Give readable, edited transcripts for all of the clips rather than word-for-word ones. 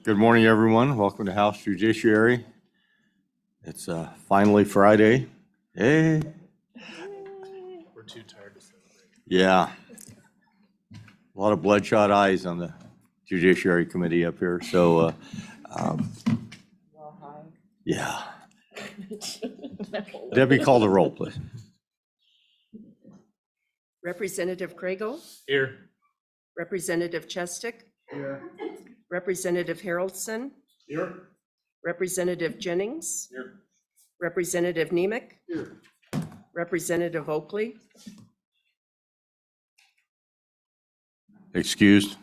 Good morning, everyone. Welcome to House Judiciary. It's finally Friday. Hey. We're too tired to celebrate. Yeah. A lot of bloodshot eyes on the Judiciary Committee up here. So, yeah. Debbie, call the roll, please. Representative Craigle, Here. Representative Chestick, Here. Representative Haroldson, Here. Representative Jennings, Here. Representative Nemec, Here. Representative Oakley, Excused.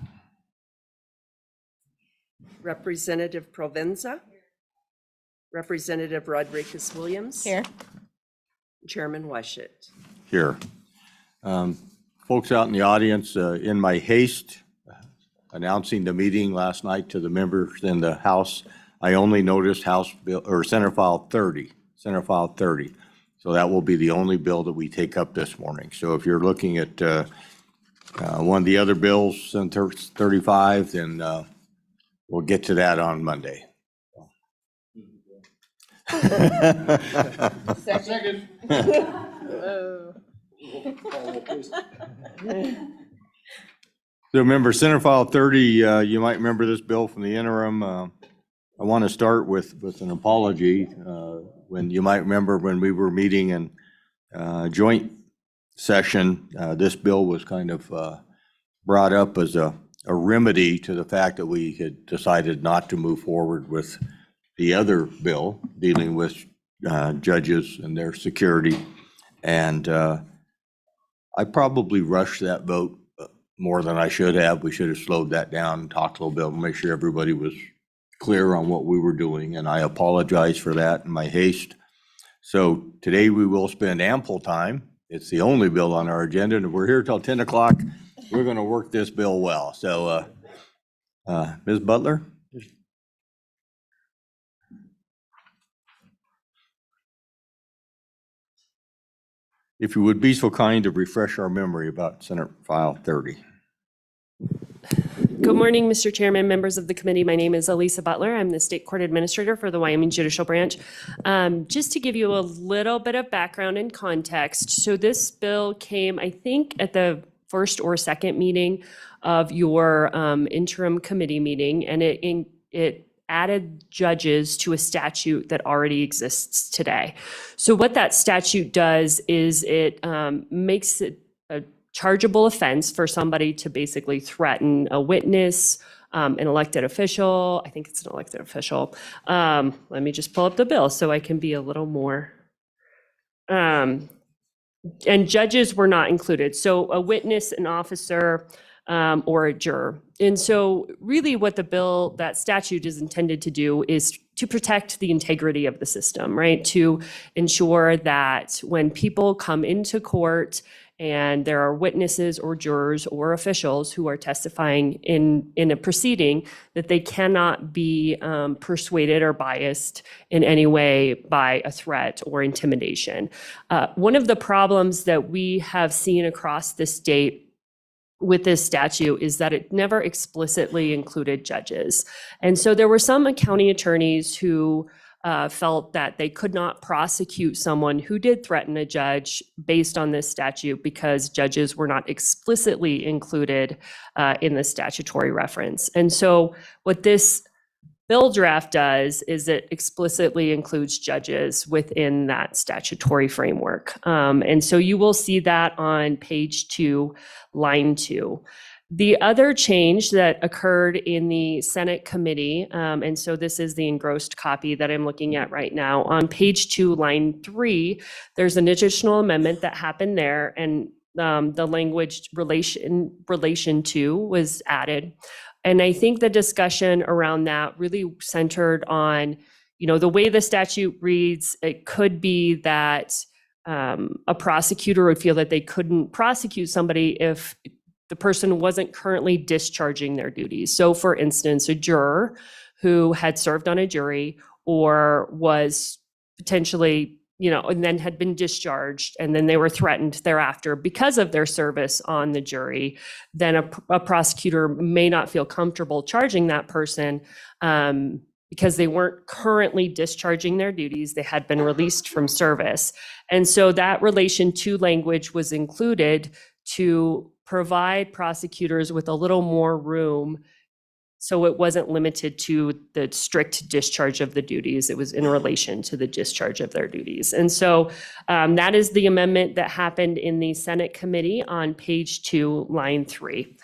Representative Provenza, Representative Rodriguez Williams. Here. Chairman Washut. Here. Folks out in the audience, in my haste announcing the meeting last night to the members in the House, I only noticed House Bill or Senate File 30. So that will be the only bill that we take up this morning. So if you're looking at one of the other bills, Senate 35, then we'll get to that on Monday. Second. So remember, Senate File 30, you might remember this bill from the interim. I want to start with an apology. When you might remember when we were meeting in joint session, this bill was kind of brought up as a remedy to the fact that we had decided not to move forward with the other bill dealing with judges and their security. And I probably rushed that vote more than I should have. We should have slowed that down and talked a little bit, make sure everybody was clear on what we were doing. And I apologize for that in my haste. So today we will spend ample time. It's the only bill on our agenda, and we're here till 10 o'clock. We're going to work this bill well. So Ms. Butler? If you would be so kind to refresh our memory about Senate File 30. Good morning, Mr. Chairman, members of the committee. My name is Elisa Butler. I'm the State Court Administrator for the Wyoming Judicial Branch. Just to give you a little bit of background and context, so this bill came, I think, at the first or second meeting of your interim committee meeting, and it added judges to a statute that already exists today. So what that statute does is it makes it a chargeable offense for somebody to basically threaten a witness, an elected official. I think it's an elected official. Let me just pull up the bill so I can be a little more. And judges were not included. So a witness, an officer, or a juror. And so really what that statute is intended to do is to protect the integrity of the system, right? To ensure that when people come into court and there are witnesses or jurors or officials who are testifying in a proceeding, that they cannot be persuaded or biased in any way by a threat or intimidation. One of the problems that we have seen across the state with this statute is that it never explicitly included judges. And so there were some county attorneys who felt that they could not prosecute someone who did threaten a judge based on this statute because judges were not explicitly included in the statutory reference. And so what this bill draft does is it explicitly includes judges within that statutory framework. And so you will see that on page 2, line 2. The other change that occurred in the Senate committee, and so this is the engrossed copy that I'm looking at right now, on page 2, line 3, there's an additional amendment that happened there, and the language relation to was added. And I think the discussion around that really centered on, the way the statute reads, it could be that a prosecutor would feel that they couldn't prosecute somebody if the person wasn't currently discharging their duties. So for instance, a juror who had served on a jury or was potentially and then had been discharged, and then they were threatened thereafter because of their service on the jury, then a prosecutor may not feel comfortable charging that person because they weren't currently discharging their duties. They had been released from service. And so that relation to language was included to provide prosecutors with a little more room, so it wasn't limited to the strict discharge of the duties. It was in relation to the discharge of their duties. And so that is the amendment that happened in the Senate committee on page 2, line 3.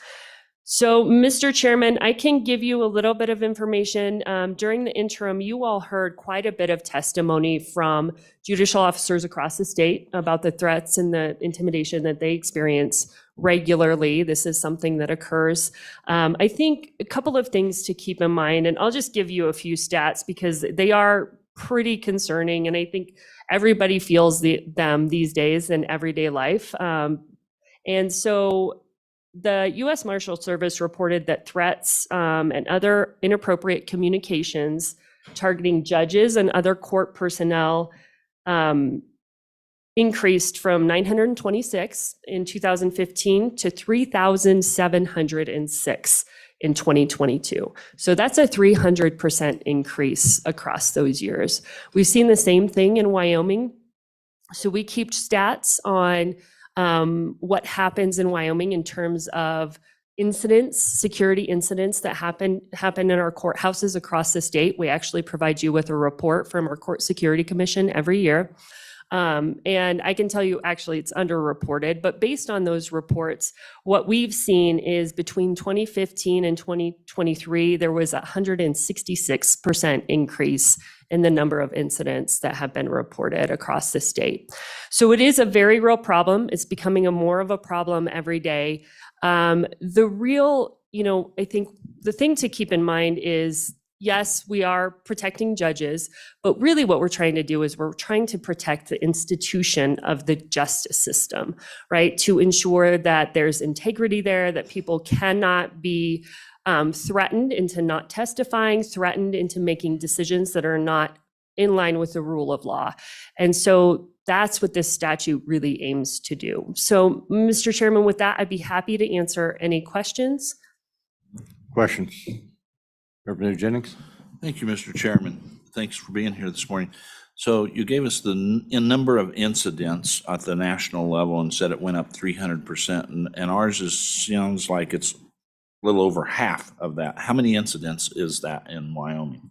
So, Mr. Chairman, I can give you a little bit of information. During the interim, you all heard quite a bit of testimony from judicial officers across the state about the threats and the intimidation that they experience regularly. This is something that occurs. I think a couple of things to keep in mind, and I'll just give you a few stats because they are pretty concerning, and I think everybody feels them these days in everyday life. And so the U.S. Marshal Service reported that threats and other inappropriate communications targeting judges and other court personnel increased from 926 in 2015 to 3,706 in 2022. So that's a 300% increase across those years. We've seen the same thing in Wyoming. So we keep stats on what happens in Wyoming in terms of incidents, security incidents that happen in our courthouses across the state. We actually provide you with a report from our Court Security Commission every year. And I can tell you, actually, it's underreported, but based on those reports, what we've seen is between 2015 and 2023, there was a 166% increase in the number of incidents that have been reported across the state. So it is a very real problem. It's becoming more of a problem every day. I think the thing to keep in mind is, yes, we are protecting judges, but really what we're trying to do is we're trying to protect the institution of the justice system, right? To ensure that there's integrity there, that people cannot be threatened into not testifying, threatened into making decisions that are not in line with the rule of law. And so that's what this statute really aims to do. So, Mr. Chairman, with that, I'd be happy to answer any questions. Questions? Representative Jennings? Thank you, Mr. Chairman. Thanks for being here this morning. So you gave us the number of incidents at the national level and said it went up 300%, and ours sounds like it's a little over half of that. How many incidents is that in Wyoming?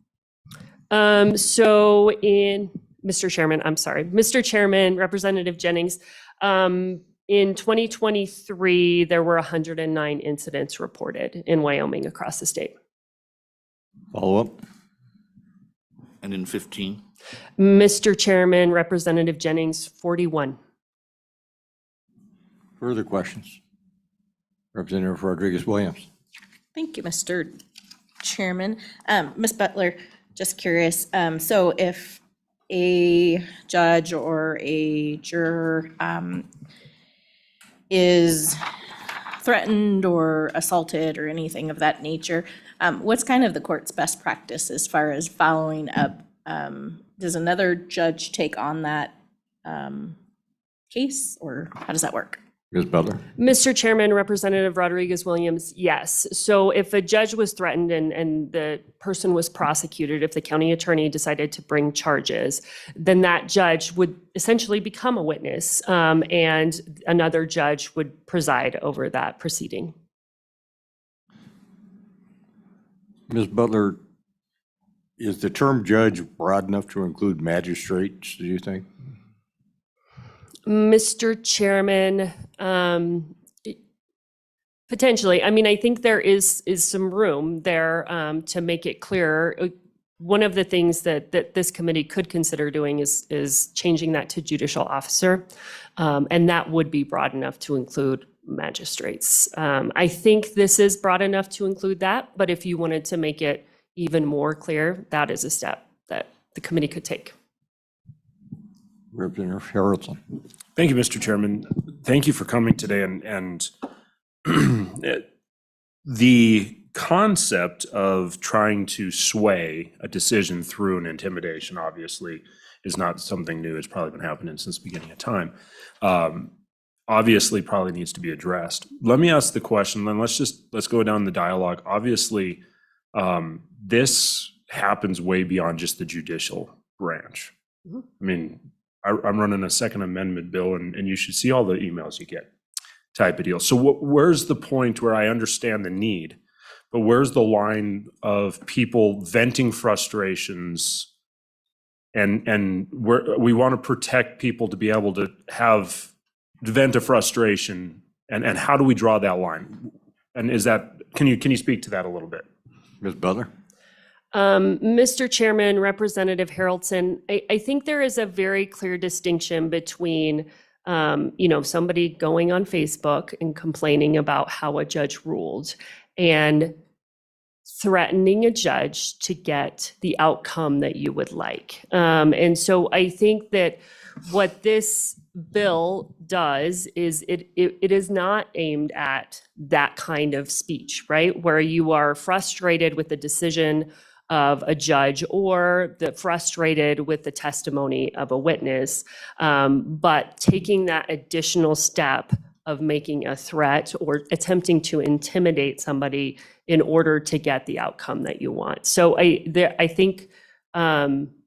Mr. Chairman, Representative Jennings, in 2023, there were 109 incidents reported in Wyoming across the state. Follow up? And in 15? Mr. Chairman, Representative Jennings, 41. Further questions? Representative Rodriguez-Williams. Thank you, Mr. Chairman. Ms. Butler, just curious, so if a judge or a juror is threatened or assaulted or anything of that nature, what's kind of the court's best practice as far as following up? Does another judge take on that case, or how does that work? Ms. Butler? Mr. Chairman, Representative Rodriguez-Williams, yes. So if a judge was threatened and the person was prosecuted, if the county attorney decided to bring charges, then that judge would essentially become a witness, and another judge would preside over that proceeding. Ms. Butler, is the term judge broad enough to include magistrates, do you think? Mr. Chairman, potentially. I mean, I think there is some room there to make it clearer. One of the things that this committee could consider doing is changing that to judicial officer, and that would be broad enough to include magistrates. I think this is broad enough to include that, but if you wanted to make it even more clear, that is a step that the committee could take. Representative Harrelson. Thank you, Mr. Chairman. Thank you for coming today. And the concept of trying to sway a decision through an intimidation, obviously, is not something new. It's probably been happening since the beginning of time. Obviously probably needs to be addressed. Let me ask the question, then let's go down the dialogue. Obviously, this happens way beyond just the judicial branch. Mhm. I mean, I'm running a Second Amendment bill, and you should see all the emails you get, type of deal. So where's the point where I understand the need, but where's the line of people venting frustrations, and we want to protect people to be able to vent a frustration, and how do we draw that line? And can you speak to that a little bit? Ms. Butler? Mr. Chairman, Representative Harrelson, I think there is a very clear distinction between, somebody going on Facebook and complaining about how a judge ruled and threatening a judge to get the outcome that you would like. And so I think that what this bill does is it is not aimed at that kind of speech, right? Where you are frustrated with the decision of a judge or frustrated with the testimony of a witness, but taking that additional step of making a threat or attempting to intimidate somebody in order to get the outcome that you want. So I think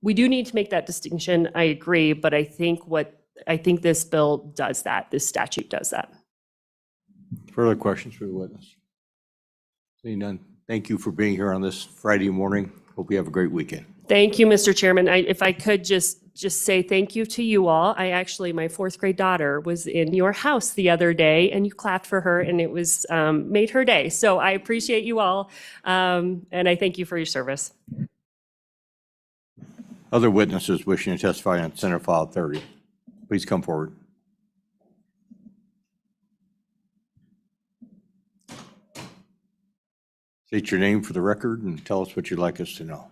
we do need to make that distinction. I agree, but I think this bill does that. This statute does that. Further questions for the witness? Seeing none. Thank you for being here on this Friday morning. Hope you have a great weekend. Thank you, Mr. Chairman. If I could just say thank you to you all. My fourth grade daughter was in your house the other day and you clapped for her and it was made her day. So I appreciate you all and I thank you for your service. Other witnesses wishing to testify on Senate File 30, please come forward. State your name for the record and tell us what you'd like us to know.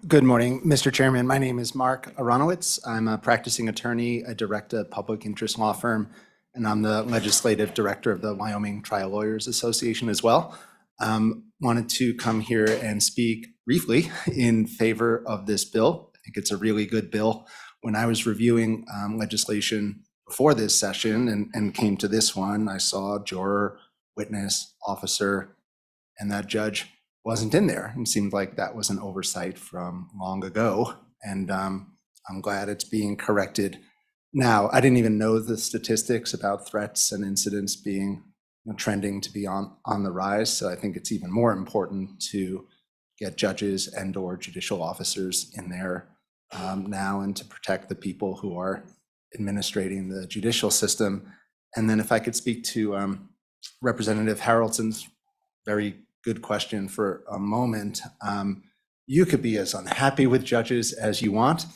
Good morning, Mr. Chairman. My name is Mark Aronowitz. I'm a practicing attorney. I direct a public interest law firm, and I'm the legislative director of the Wyoming Trial Lawyers Association as well. Wanted to come here and speak briefly in favor of this bill. I think it's a really good bill. When I was reviewing legislation before this session and came to this one, I saw juror, witness, officer, and that judge wasn't in there. It seemed like that was an oversight from long ago, and I'm glad it's being corrected now. I didn't even know the statistics about threats and incidents being trending to be on the rise, so I think it's even more important to get judges and or judicial officers in there now and to protect the people who are administrating the judicial system. And then if I could speak to Representative Harrelson's very good question for a moment. You could be as unhappy with judges as you want.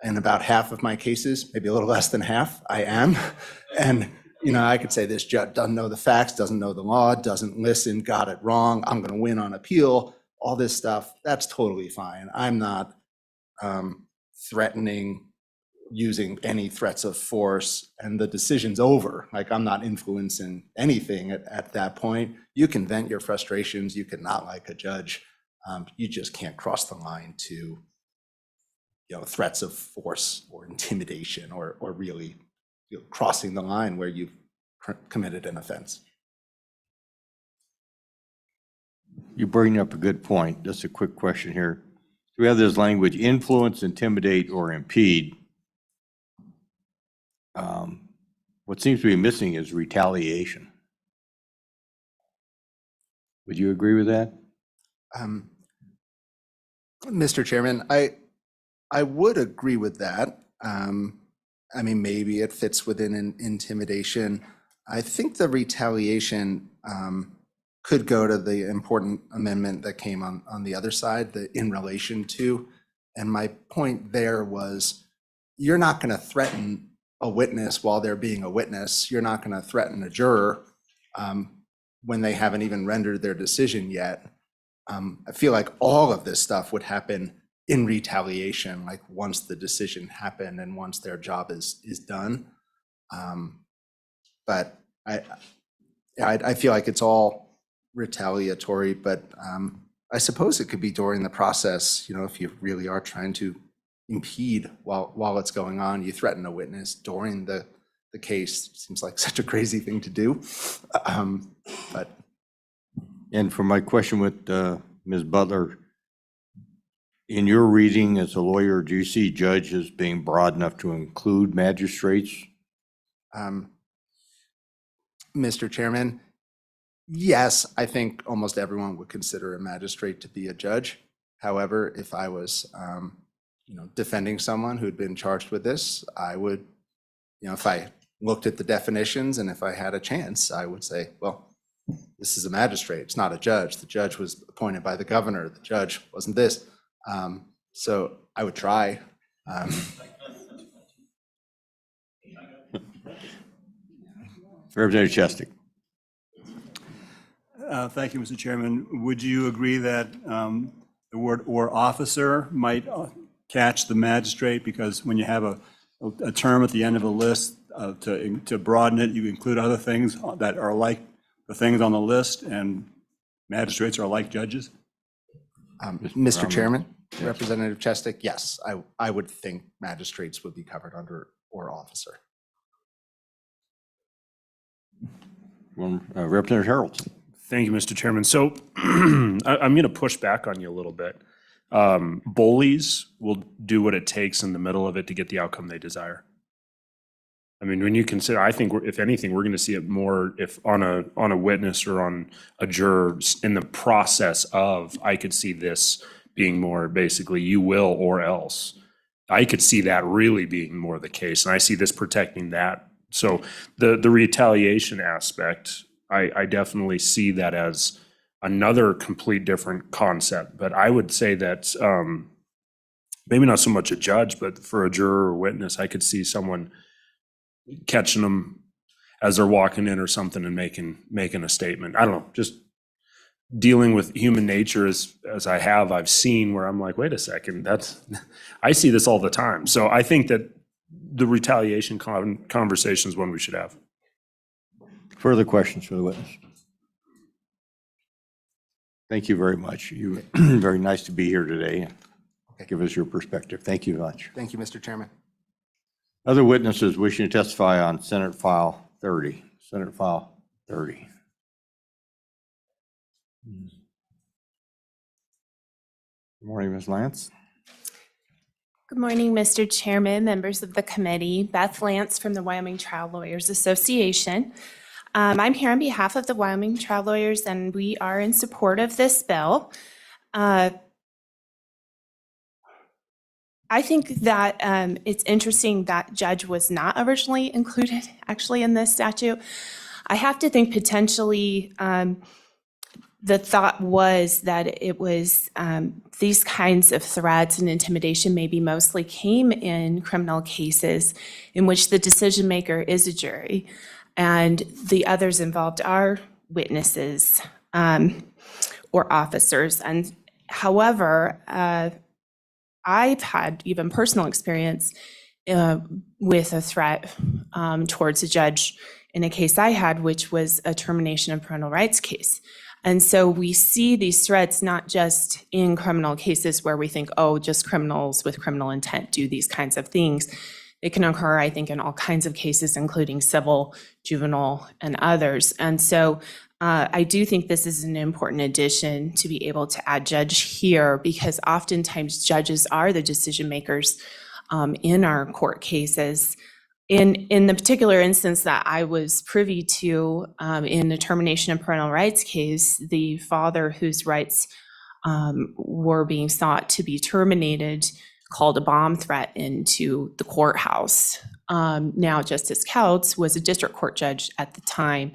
In about half of my cases, maybe a little less than half, I am. And I could say this judge doesn't know the facts, doesn't know the law, doesn't listen, got it wrong, I'm going to win on appeal, all this stuff. That's totally fine. I'm not threatening using any threats of force, and the decision's over. Like, I'm not influencing anything at that point. You can vent your frustrations. You can not like a judge. You just can't cross the line to, threats of force or intimidation or really crossing the line where you've committed an offense. You bring up a good point. Just a quick question here. We have this language: influence, intimidate, or impede. What seems to be missing is retaliation. Would you agree with that? Mr. Chairman, I would agree with that. Maybe it fits within an intimidation. I think the retaliation could go to the important amendment that came on the other side, the in relation to. And my point there was, you're not going to threaten a witness while they're being a witness. You're not going to threaten a juror when they haven't even rendered their decision yet. I feel like all of this stuff would happen in retaliation, like once the decision happened and once their job is done. But I feel like it's all retaliatory, but I suppose it could be during the process, if you really are trying to impede while it's going on, you threaten a witness during the case. Seems like such a crazy thing to do. But And for my question with Ms. Butler, in your reading as a lawyer, do you see judges being broad enough to include magistrates? Mr. Chairman, yes, I think almost everyone would consider a magistrate to be a judge. However, if I was, defending someone who'd been charged with this, I would, if I looked at the definitions and if I had a chance, I would say, well, this is a magistrate. It's not a judge. The judge was appointed by the governor. The judge wasn't this. So I would try. Representative Chestic. Thank you, Mr. Chairman. Would you agree that the word "or officer" might catch the magistrate? Because when you have a term at the end of a list, to broaden it, you include other things that are like the things on the list, and magistrates are like judges? Mr. Chairman, Representative Chestic, yes, I would think magistrates would be covered under "or officer." Representative Harold. Thank you, Mr. Chairman. So I'm going to push back on you a little bit. Bullies will do what it takes in the middle of it to get the outcome they desire. I mean, when you consider, I think if anything, we're going to see it more if on a witness or on a juror in the process of, I could see this being more basically you will or else. I could see that really being more the case, and I see this protecting that. So the retaliation aspect, I definitely see that as another complete different concept. But I would say that maybe not so much a judge, but for a juror or witness, I could see someone catching them as they're walking in or something and making a statement. I don't know, just dealing with human nature as I've seen where I'm like, wait a second, I see this all the time. So I think that the retaliation conversation is one we should have. Further questions for the witness? Thank you very much. You very nice to be here today and give us your perspective. Thank you much. Thank you, Mr. Chairman. Other witnesses wishing to testify on Senate File 30. Senate File 30. Good morning, Ms. Lance. Good morning, Mr. Chairman, members of the committee. Beth Lance from the Wyoming Trial Lawyers Association. I'm here on behalf of the Wyoming Trial Lawyers, and we are in support of this bill. I think that it's interesting that judge was not originally included actually in this statute. I have to think potentially the thought was that it was these kinds of threats and intimidation maybe mostly came in criminal cases in which the decision maker is a jury and the others involved are witnesses or officers. And however, I've had even personal experience with a threat towards a judge in a case I had, which was a termination of parental rights case. And so we see these threats not just in criminal cases where we think, oh, just criminals with criminal intent do these kinds of things. It can occur, I think, in all kinds of cases, including civil, juvenile, and others. And so I do think this is an important addition to be able to add judge here, because oftentimes judges are the decision makers in our court cases. In the particular instance that I was privy to in the termination of parental rights case, the father whose rights were being sought to be terminated called a bomb threat into the courthouse. Now, Justice Couts was a district court judge at the time,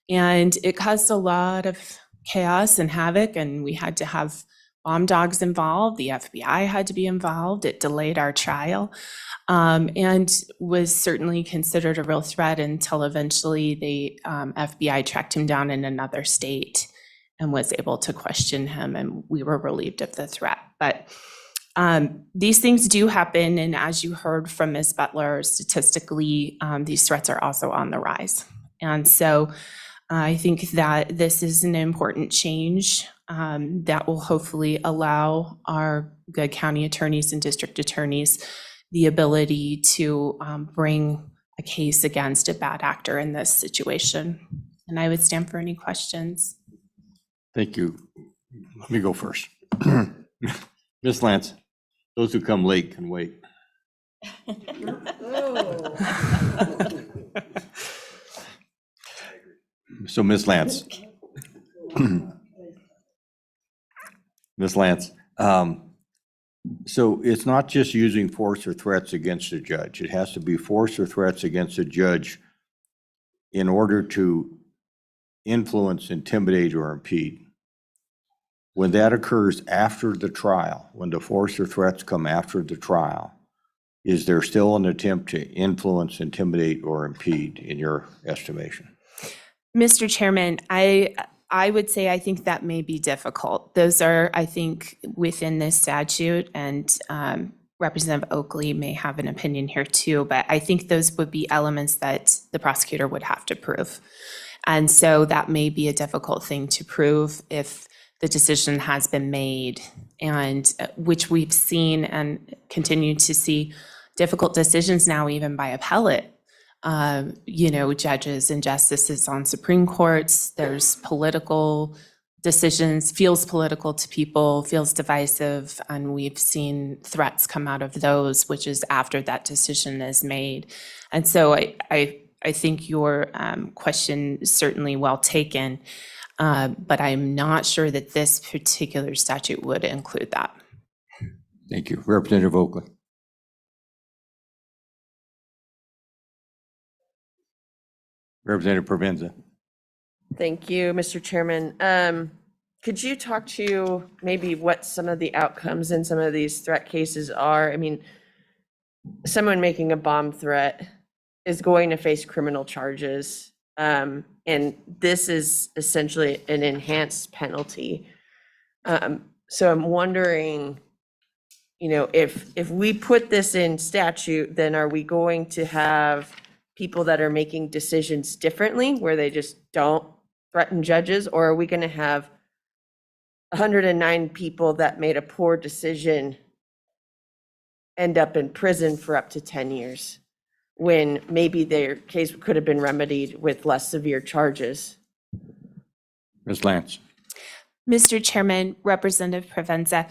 and it caused a lot of chaos and havoc, and we had to have bomb dogs involved. The FBI had to be involved. It delayed our trial. And was certainly considered a real threat until eventually the FBI tracked him down in another state and was able to question him, and we were relieved of the threat. But these things do happen, and as you heard from Ms. Butler, statistically, these threats are also on the rise. And so I think that this is an important change that will hopefully allow our good county attorneys and district attorneys the ability to bring a case against a bad actor in this situation. And I would stand for any questions. Thank you. Let me go first. Ms. Lance, those who come late can wait. So Ms. Lance. Ms. Lance, so it's not just using force or threats against a judge. It has to be force or threats against a judge in order to influence, intimidate, or impede. When that occurs after the trial, when the force or threats come after the trial, is there still an attempt to influence, intimidate, or impede in your estimation? Mr. Chairman, I would say I think that may be difficult. Those are, I think, within this statute, and Representative Oakley may have an opinion here too, but I think those would be elements that the prosecutor would have to prove. And so that may be a difficult thing to prove if the decision has been made, and which we've seen and continue to see difficult decisions now even by appellate judges and justices on Supreme Courts. There's political decisions, feels political to people, feels divisive, and we've seen threats come out of those, which is after that decision is made. And so I think your question is certainly well taken, but I'm not sure that this particular statute would include that. Thank you. Representative Oakley. Representative Provenza. Thank you, Mr. Chairman. Could you talk to maybe what some of the outcomes in some of these threat cases are? I mean, someone making a bomb threat is going to face criminal charges. And this is essentially an enhanced penalty. So I'm wondering, if we put this in statute, then are we going to have people that are making decisions differently, where they just don't threaten judges? Or are we going to have 109 people that made a poor decision end up in prison for up to 10 years, when maybe their case could have been remedied with less severe charges? Ms. Lance. Mr. Chairman, Representative Provenza,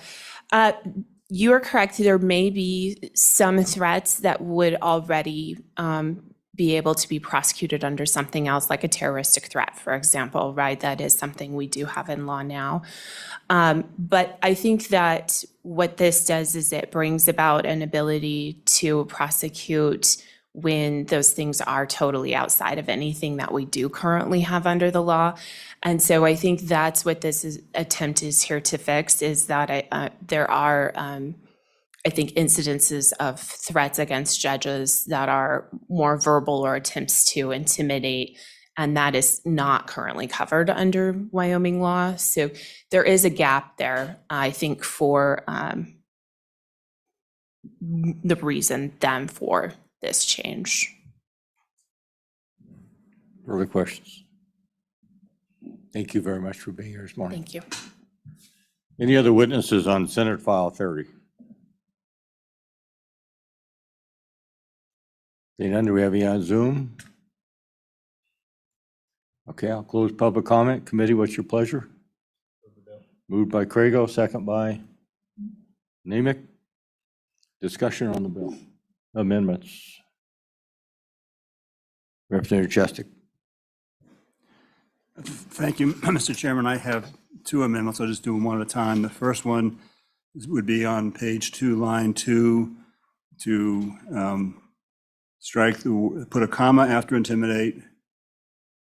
you are correct. There may be some threats that would already be able to be prosecuted under something else, like a terroristic threat, for example, right? That is something we do have in law now. But I think that what this does is it brings about an ability to prosecute when those things are totally outside of anything that we do currently have under the law. And so I think that's what this attempt is here to fix, is that there are, I think, incidences of threats against judges that are more verbal or attempts to intimidate, and that is not currently covered under Wyoming law. So there is a gap there, I think, for the reason then for this change. Further questions? Thank you very much for being here this morning. Thank you. Any other witnesses on Senate File 30? Seeing none, do we have any on Zoom? Okay, I'll close public comment. Committee, what's your pleasure? Moved by Crago, second by Nemec. Discussion on the bill. Amendments. Representative Chestic. Thank you, Mr. Chairman. I have two amendments. I'll just do them one at a time. The first one would be on page 2, line 2, to strike put a comma after intimidate,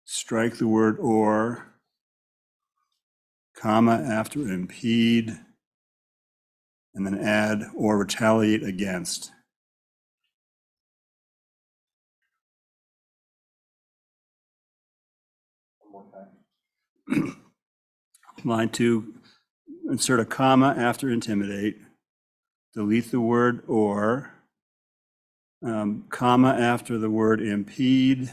strike the word or, comma after impede, and then add or retaliate against. Line 2, insert a comma after intimidate, delete the word or, comma after the word impede,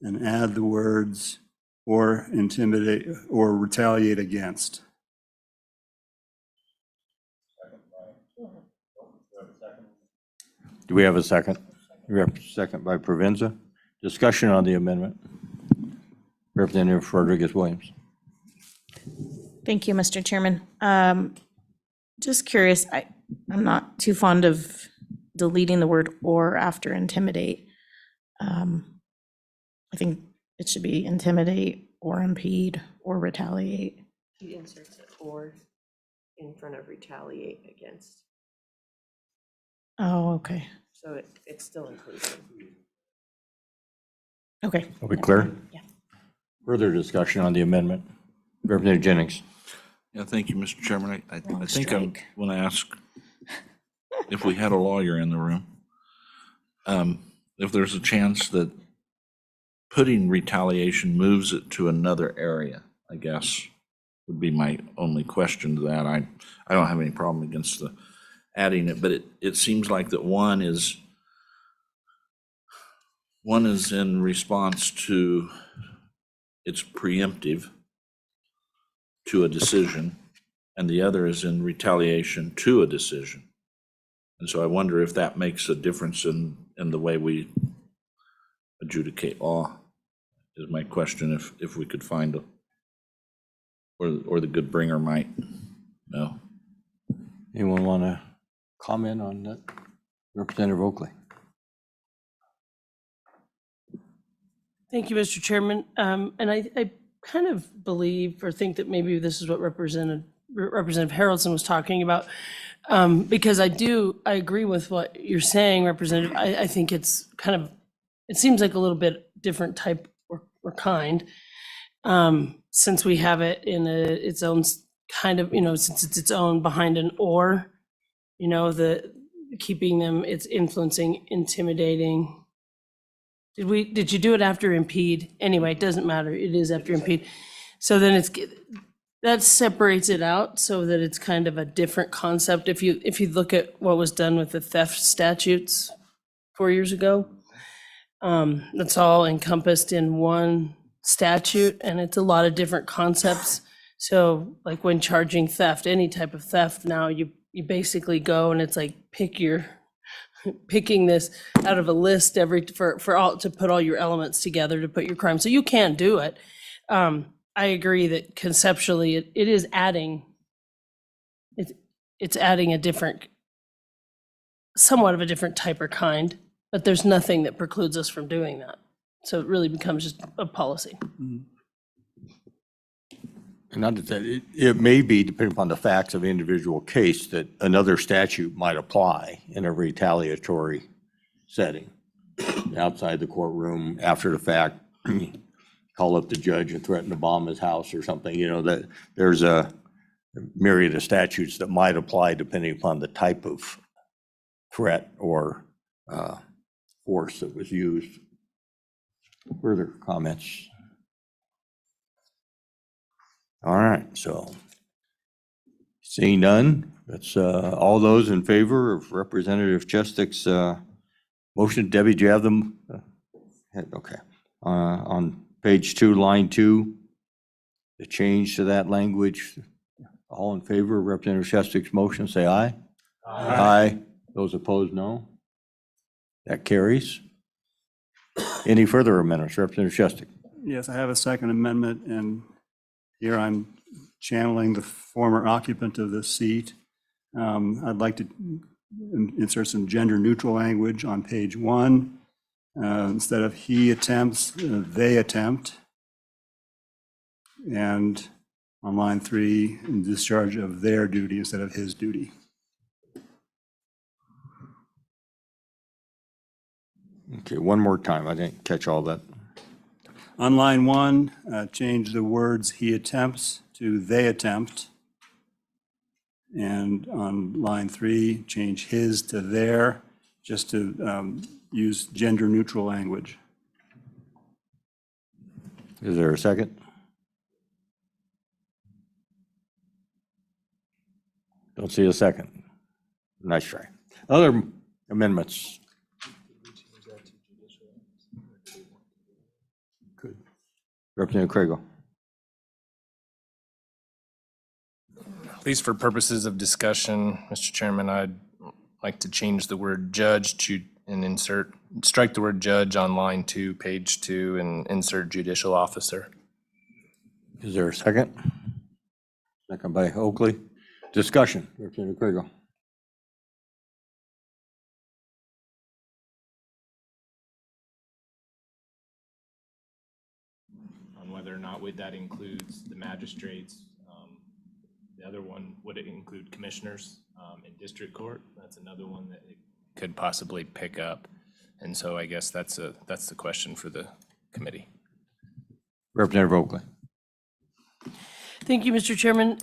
and add the words or intimidate or retaliate against. Do we have a second? We have a second by Provenza. Discussion on the amendment. Representative Rodriguez-Williams. Thank you, Mr. Chairman. Just curious, I'm not too fond of deleting the word "or" after intimidate. I think it should be intimidate or impede or retaliate. He inserts it or in front of retaliate against, Oh, okay, so it's still inclusive. okay. Are we clear? Yeah. Further discussion on the amendment. Representative Jennings. Yeah, thank you, Mr. Chairman. I Wrong think I strike. want to ask if we had a lawyer in the room, if there's a chance that putting retaliation moves it to another area, I guess, would be my only question to that. I don't have any problem against the adding it, but it seems like that one is in response to, it's preemptive to a decision, and the other is in retaliation to a decision. And so I wonder if that makes a difference in the way we adjudicate law, is my question, if we could find or the good bringer might know. Anyone want to comment on that? Representative Oakley. Thank you, Mr. Chairman. And I kind of believe or think that maybe this is what Representative Harrelson was talking about. Because I agree with what you're saying, Representative. I think it's kind of, it seems like a little bit different type or kind. Since we have it in its own kind of, since it's its own behind an or, the keeping them, it's influencing, intimidating. Did you do it after impede? Anyway, it doesn't matter. It is after impede. So then that separates it out so that it's kind of a different concept. If you look at what was done with the theft statutes 4 years ago, that's all encompassed in one statute, and it's a lot of different concepts. So like when charging theft, any type of theft, now you basically go and it's like picking this out of a list for all to put all your elements together to put your crime. So you can do it. I agree that conceptually it is adding, it's adding a different, somewhat of a different type or kind, but there's nothing that precludes us from doing that. So it really becomes just a policy. And not that it may be, depending upon the facts of individual case, that another statute might apply in a retaliatory setting. Outside the courtroom, after the fact, call up the judge and threaten to bomb his house or something, that there's a myriad of statutes that might apply depending upon the type of threat or force that was used. Further comments? All right, so seeing none, that's all those in favor of Representative Chestic's motion. Debbie, do you have them? Okay. On page 2, line 2, the change to that language. All in favor of Representative Chestic's motion, say aye. Aye. Those opposed, no. That carries. Any further amendments? Representative Chestic. Yes, I have a second amendment, and here I'm channeling the former occupant of this seat. I'd like to insert some gender-neutral language on page 1. Instead of he attempts, they attempt. And on line 3, in discharge of their duty instead of his duty. Okay, one more time. I didn't catch all that. On line 1, change the words he attempts to they attempt. And on line 3, change his to their, just to use gender-neutral language. Is there a second? Don't see a second. Nice try. Other amendments? Good. Representative Craigle. At least for purposes of discussion, Mr. Chairman, I'd like to change the word judge to, and strike the word judge on line 2, page 2, and insert judicial officer. Is there a second? Second by Oakley. Discussion, Representative Kriegel. On whether or not that includes the magistrates. The other one, would it include commissioners in district court? That's another one that it could possibly pick up. And so I guess that's the question for the committee. Representative Oakley. Thank you, Mr. Chairman.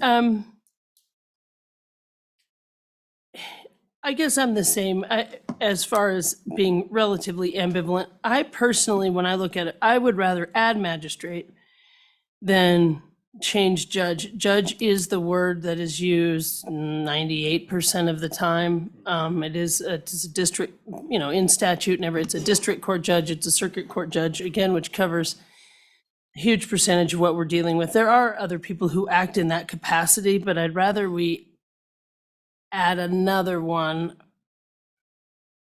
I guess I'm the same as far as being relatively ambivalent. I personally, when I look at it, I would rather add magistrate than change judge. Judge is the word that is used 98% of the time. It's a district, in statute, it's a district court judge, it's a circuit court judge, again, which covers a huge percentage of what we're dealing with. There are other people who act in that capacity, but I'd rather we add another one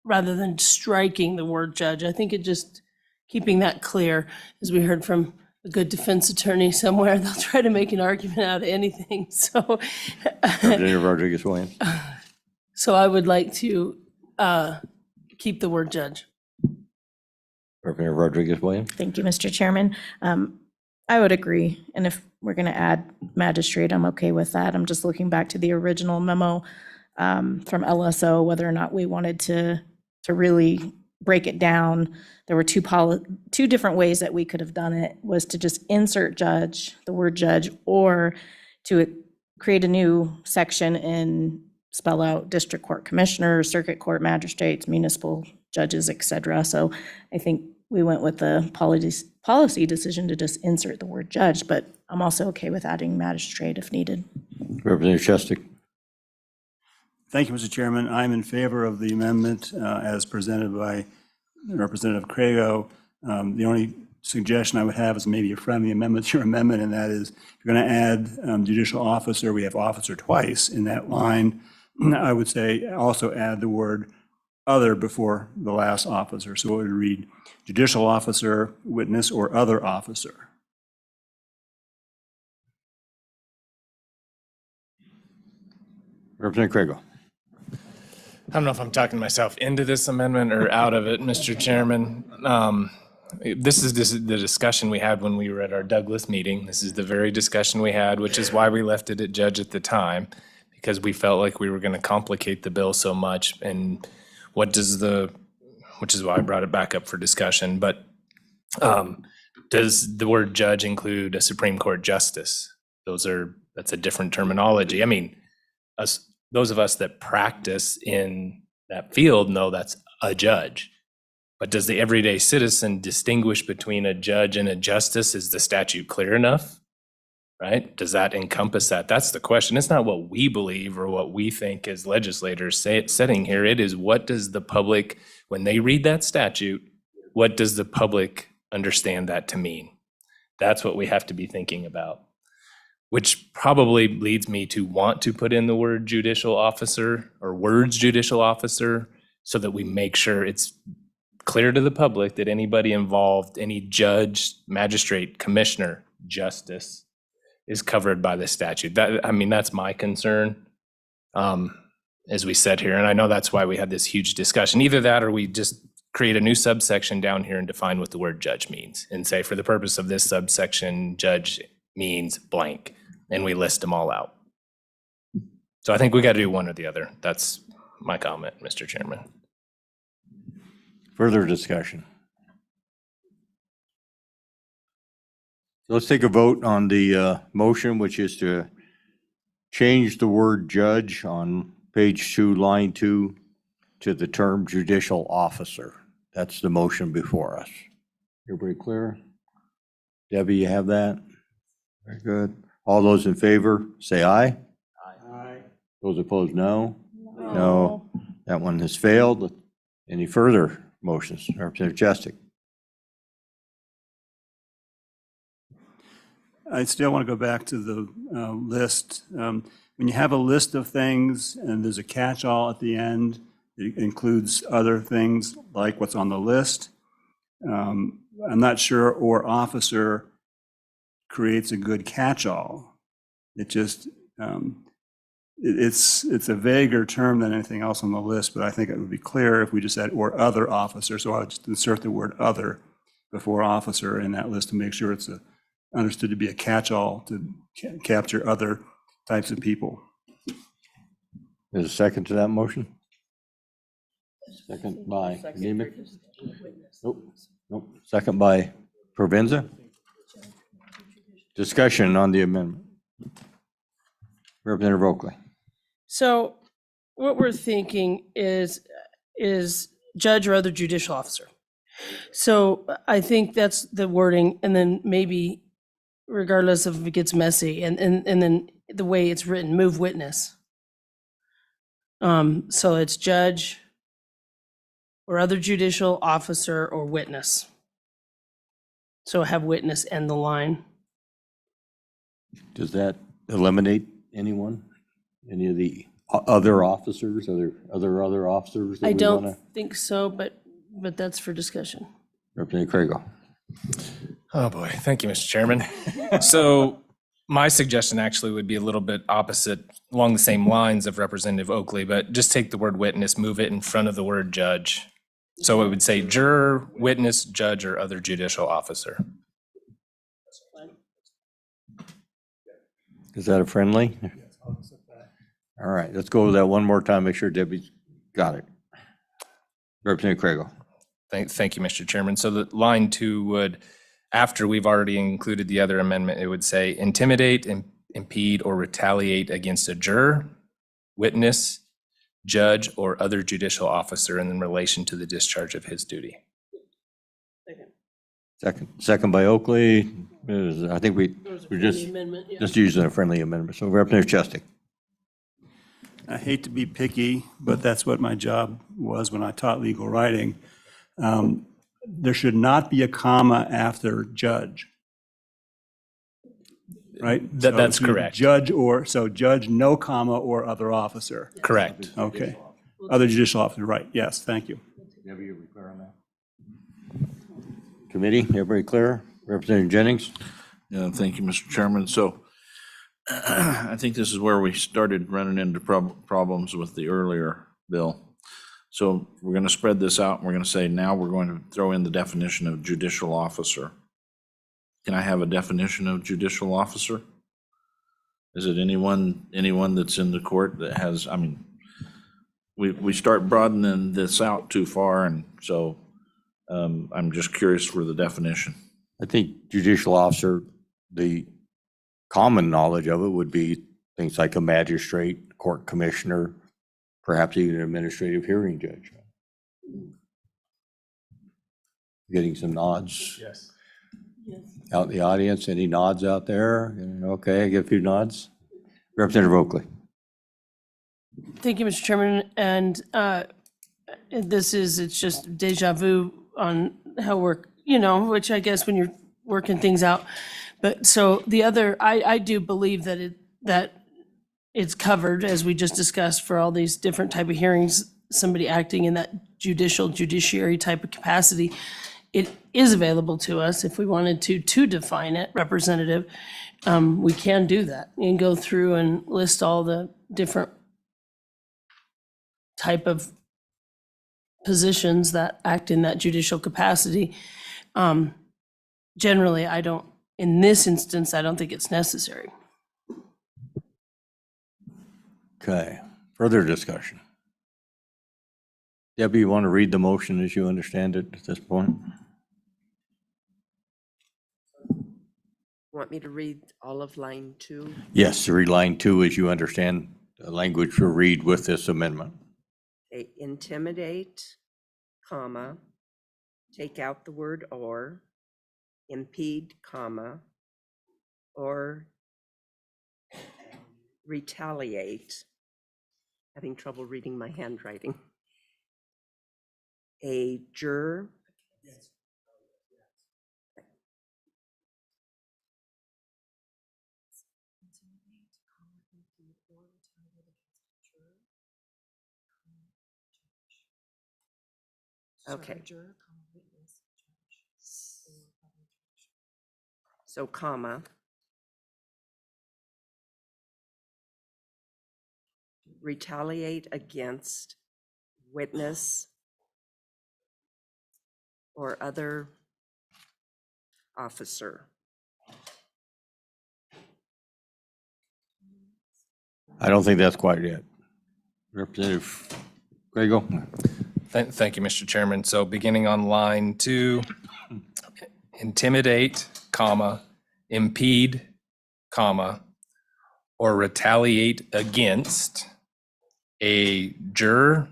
rather than striking the word judge. I think it just keeping that clear, as we heard from a good defense attorney somewhere, they'll try to make an argument out of anything. So, Representative Rodriguez-Williams. so I would like to keep the word judge. Representative Rodriguez-Williams. Thank you, Mr. Chairman. I would agree. And if we're going to add magistrate, I'm okay with that. I'm just looking back to the original memo from LSO, whether or not we wanted to really break it down. There were two different ways that we could have done it, was to just insert judge, the word judge, or to create a new section and spell out district court commissioners, circuit court magistrates, municipal judges, et cetera. So I think we went with the policy decision to just insert the word judge, but I'm also okay with adding magistrate if needed. Representative Shestak. Thank you, Mr. Chairman. I'm in favor of the amendment as presented by Representative Craigo. The only suggestion I would have is maybe a friendly amendment to your amendment, and that is, if you're going to add judicial officer, we have officer twice in that line. I would say also add the word other before the last officer. So it would read judicial officer, witness, or other officer. Representative Craigo. I don't know if I'm talking myself into this amendment or out of it, Mr. Chairman. This is the discussion we had when we were at our Douglas meeting. This is the very discussion we had, which is why we left it at judge at the time, because we felt like we were going to complicate the bill so much. And which is why I brought it back up for discussion. But does the word judge include a Supreme Court justice? That's a different terminology. I mean, those of us that practice in that field know that's a judge. But does the everyday citizen distinguish between a judge and a justice? Is the statute clear enough? Right? Does that encompass that? That's the question. It's not what we believe or what we think as legislators setting here. It is, what does the public, when they read that statute, what does the public understand that to mean? That's what we have to be thinking about, which probably leads me to want to put in the word judicial officer or words judicial officer, so that we make sure it's clear to the public that anybody involved, any judge, magistrate, commissioner, justice, is covered by the statute. That's my concern as we sit here. And I know that's why we had this huge discussion. Either that, or we just create a new subsection down here and define what the word judge means and say, for the purpose of this subsection, judge means blank, and we list them all out. So I think we got to do one or the other. That's my comment, Mr. Chairman. Further discussion. Let's take a vote on the motion, which is to change the word judge on page 2, line 2, to the term judicial officer. That's the motion before us. Everybody clear? Debbie, you have that? Very good. All those in favor, say aye. Aye. Those opposed, no? No. That one has failed. Any further motions? Representative Chestik. I still want to go back to the list. When you have a list of things and there's a catch-all at the end, It includes other things like what's on the list. I'm not sure "or officer" creates a good catch-all. It just, it's a vaguer term than anything else on the list, but I think it would be clearer if we just said "or other officer." So I would just insert the word "other" before "officer" in that list to make sure it's understood to be a catch-all to capture other types of people. There's a second to that motion? Second by Nemeth? Nope. Second by Provenza? Discussion on the amendment. Representative Oakley. So what we're thinking is judge or other judicial officer. So I think that's the wording, and then maybe regardless of if it gets messy, and then the way it's written, move witness. So it's judge or other judicial officer or witness. So have witness end the line. Does that eliminate anyone? Any of the other officers, other officers? that I we don't wanna- think so, but that's for discussion. Representative Craigle. Oh, boy. Thank you, Mr. Chairman. So my suggestion actually would be a little bit opposite, along the same lines of Representative Oakley, but just take the word witness, move it in front of the word judge. So it would say juror, witness, judge, or other judicial officer. Is that a friendly? All right, let's go with that one more time, make sure Debbie's got it. Representative Craigle. Thank you, Mr. Chairman. So the line 2 would, after we've already included the other amendment, it would say intimidate, impede, or retaliate against a juror, witness, judge, or other judicial officer in relation to the discharge of his duty. Second by Oakley. I think we're just using a friendly amendment. So Representative Chestic. I hate to be picky, but that's what my job was when I taught legal writing. There should not be a comma after judge. Right? That's So correct. Judge judge, no comma, or other officer. Correct. Okay. Other judicial officer, right. Yes, thank you. Debbie, are we clear on that? Committee, everybody clear? Representative Jennings? Yeah, thank you, Mr. Chairman. So I think this is where we started running into problems with the earlier bill. So we're going to spread this out, and we're going to say now we're going to throw in the definition of judicial officer. Can I have a definition of judicial officer? Is it anyone that's in the court that has, I mean, we start broadening this out too far, and so I'm just curious for the definition. I think judicial officer, the common knowledge of it would be things like a magistrate, court commissioner, perhaps even an administrative hearing judge. Getting some nods. Yes. Out in the audience, any nods out there? Okay, I get a few nods. Representative Oakley. Thank you, Mr. Chairman. And it's just deja vu on how we're, which I guess when you're working things out. But so the other, I do believe that it's covered, as we just discussed, for all these different type of hearings, somebody acting in that judiciary type of capacity. It is available to us if we wanted to define it, representative. We can do that and go through and list all the different type of positions that act in that judicial capacity. Generally, in this instance, I don't think it's necessary. Okay, further discussion. Debbie, you want to read the motion as you understand it at this point? Want me to read all of line 2? Yes, read line 2 as you understand the language to read with this amendment. Okay, intimidate, comma, take out the word or, impede, comma, or retaliate. Having trouble reading my handwriting. A juror. Okay. So comma. Retaliate against witness or other officer. I don't think that's quite it. Representative Grego? Thank you, Mr. Chairman. So beginning on line 2, intimidate, comma, impede, comma, or retaliate against a juror,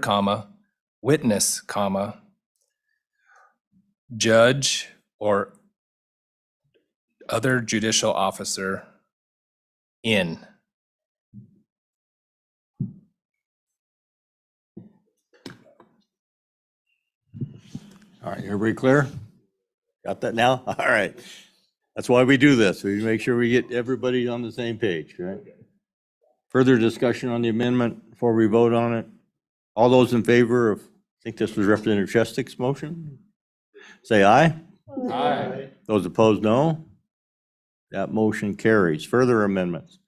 comma, witness, comma, judge, or other judicial officer in. All right, everybody clear? Got that now? All right. That's why we do this. We make sure we get everybody on the same page, right? Further discussion on the amendment before we vote on it? All those in favor of, I think this was Representative Shestak's motion? Say aye. Aye. Those opposed, no. That motion carries. Further amendments?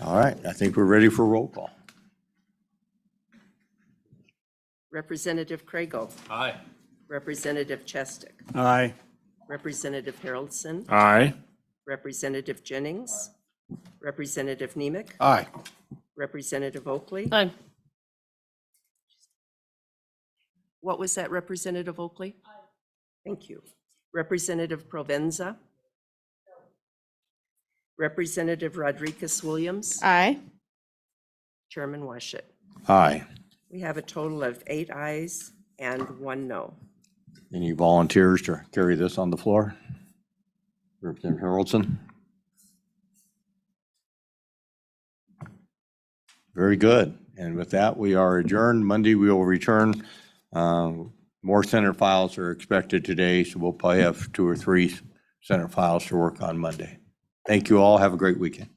All right, I think we're ready for roll call. Representative Craigo. Aye. Representative Chestic. Aye. Representative Haroldson. Aye. Representative Jennings. Representative Nemec. Aye. Representative Oakley. Aye. What was that, Representative Oakley? Thank you. Representative Provenza. Representative Rodriguez-Williams. Aye. Chairman Washut. Aye. We have a total of 8 ayes and 1 no. Any volunteers to carry this on the floor? Representative Haroldson? Very good. And with that, we are adjourned. Monday, we will return. More Senate files are expected today, so we'll probably have 2 or 3 Senate files to work on Monday. Thank you all. Have a great weekend.